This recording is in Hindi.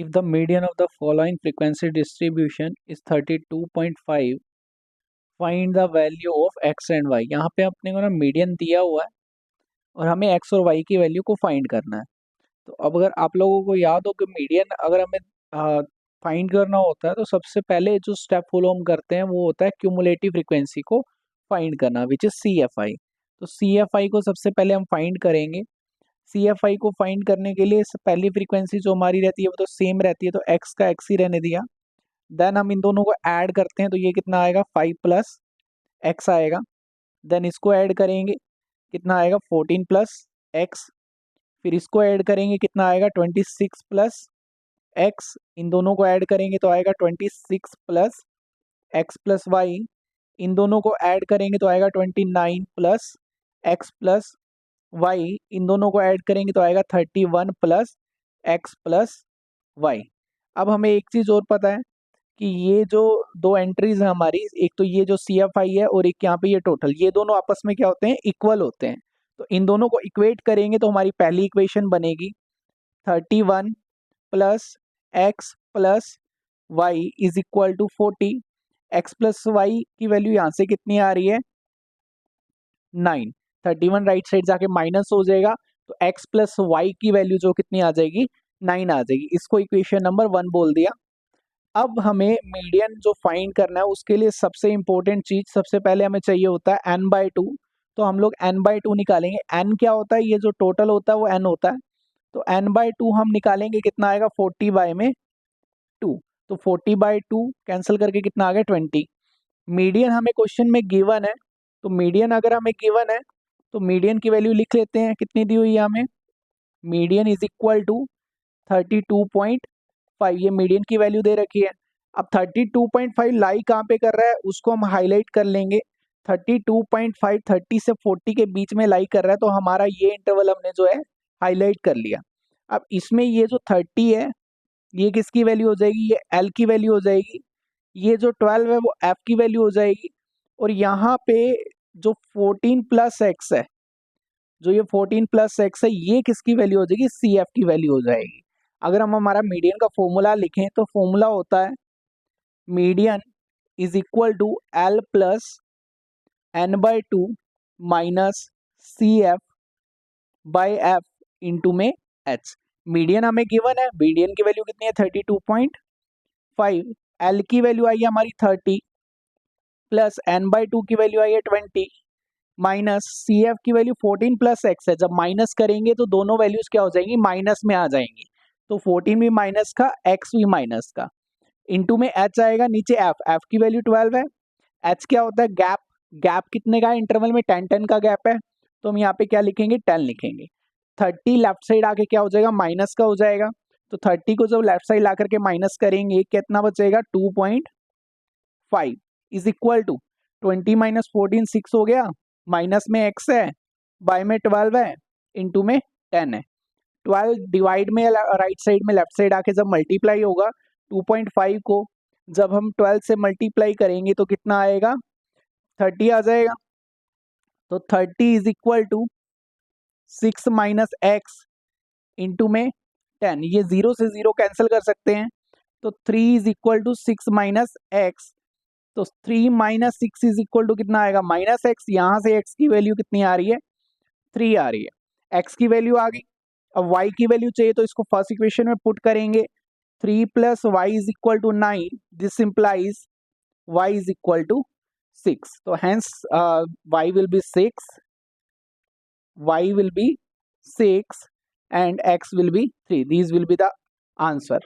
if the median of the following frequency distribution is 32.5, find the value of x and y। यहाँ पे अपने को ना मीडियन दिया हुआ है और हमें x और y की वैल्यू को फाइंड करना है। तो अब अगर आप लोगों को याद हो कि मीडियन अगर हमें फाइंड करना होता है तो सबसे पहले जो स्टेप फॉलो हम करते हैं वो होता है क्यूमुलेटिव फ्रीक्वेंसी को फाइंड करना, विच इज CFI। तो CFI को सबसे पहले हम फाइंड करेंगे। CFI को फाइंड करने के लिए पहली फ्रीक्वेंसी जो हमारी रहती है वो तो सेम रहती है, तो x का x ही रहने दिया। देन हम इन दोनों को ऐड करते हैं तो ये कितना आएगा 5 प्लस x आएगा। देन इसको ऐड करेंगे कितना आएगा 14 प्लस x। फिर इसको ऐड करेंगे कितना आएगा 26 प्लस x। इन दोनों को ऐड करेंगे तो आएगा 26 प्लस x प्लस वाई। इन दोनों को ऐड करेंगे तो आएगा 29 प्लस x प्लस वाई। इन दोनों को ऐड करेंगे तो आएगा 31 प्लस x प्लस वाई। अब हमें एक चीज़ और पता है कि ये जो दो एंट्रीज है हमारी, एक तो ये जो CFI है और एक यहाँ पे ये टोटल, ये दोनों आपस में क्या होते हैं, इक्वल होते हैं। तो इन दोनों को इक्वेट करेंगे तो हमारी पहली इक्वेशन बनेगी 31 plus x plus y is equal to 40। x plus y की वैल्यू यहाँ से कितनी आ रही है 9। 31 राइट साइड जाके माइनस हो जाएगा तो x प्लस वाई की वैल्यू जो कितनी आ जाएगी 9 आ जाएगी। इसको इक्वेशन नंबर 1 बोल दिया। अब हमें मीडियन जो फाइंड करना है उसके लिए सबसे इंपॉर्टेंट चीज सबसे पहले हमें चाहिए होता है n/2। तो हम लोग n/2 निकालेंगे। n क्या होता है, ये जो टोटल होता है वो n होता है। तो n/2 हम निकालेंगे कितना आएगा 40/2। तो 40/2 कैंसिल करके कितना आ गया 20। मीडियन हमें क्वेश्चन में गिवन है, तो मीडियन अगर हमें गिवन है तो मीडियन की वैल्यू लिख लेते हैं। कितनी दी हुई है हमें, मीडियन इज इक्वल टू 32.5। ये मीडियन की वैल्यू दे रखी है। अब 32.5 लाई कहाँ पे कर रहा है उसको हम हाईलाइट कर लेंगे। 32.5 30 से 40 के बीच में लाई कर रहा है, तो हमारा ये इंटरवल हमने जो है हाईलाइट कर लिया। अब इसमें ये जो 30 है ये किसकी वैल्यू हो जाएगी, ये L की वैल्यू हो जाएगी। ये जो 12 है वो F की वैल्यू हो जाएगी। और यहाँ पे जो 14 प्लस x है, जो ये 14 प्लस x है, ये किसकी वैल्यू हो जाएगी, CF की वैल्यू हो जाएगी। अगर हम हमारा मीडियन का फॉर्मूला लिखें तो फॉर्मूला होता है median is equal to L plus n/2 minus CF by F into में H। मीडियन हमें गिवन है, मीडियन की वैल्यू कितनी है 32.5। L की वैल्यू आई है हमारी 30 प्लस n/2 की वैल्यू आई है 20 माइनस CF की वैल्यू 14 प्लस x है। जब माइनस करेंगे तो दोनों वैल्यूज क्या हो जाएंगी, माइनस में आ जाएंगी। तो 14 भी माइनस का, x भी माइनस का, इंटू में h आएगा, नीचे f की वैल्यू 12 है। h क्या होता है, गैप। गैप कितने का है, इंटरवल में 10 का गैप है, तो हम यहाँ पे क्या लिखेंगे 10 लिखेंगे। 30 लेफ्ट साइड आके क्या हो जाएगा, माइनस का हो जाएगा। तो 30 को जब लेफ्ट साइड ला करके माइनस करेंगे कितना बचेगा 2.5 इज इक्वल टू 20 माइनस 14 6 हो गया, माइनस में x है, बाय में 12 है, इंटू में 10 है। 12 डिवाइड में राइट साइड में लेफ्ट साइड आके जब मल्टीप्लाई होगा 2.5 को जब हम 12 से मल्टीप्लाई करेंगे तो कितना आएगा 30 आ जाएगा। तो 30 is equal to 6 minus x into में 10। ये 0 से 0 कैंसिल कर सकते हैं, तो 3 is equal to 6 minus x. तो 3 माइनस 6 इज इक्वल टू कितना आएगा माइनस एक्स। यहाँ से x की वैल्यू कितनी आ रही है 3 आ रही है, x की वैल्यू आ गई। अब y की वैल्यू चाहिए तो इसको फर्स्ट इक्वेशन में पुट करेंगे। 3 plus y is equal to 9, this implies y is equal to 6। तो hence y will be 6, y will be 6 and x will be 3. These will be the answer.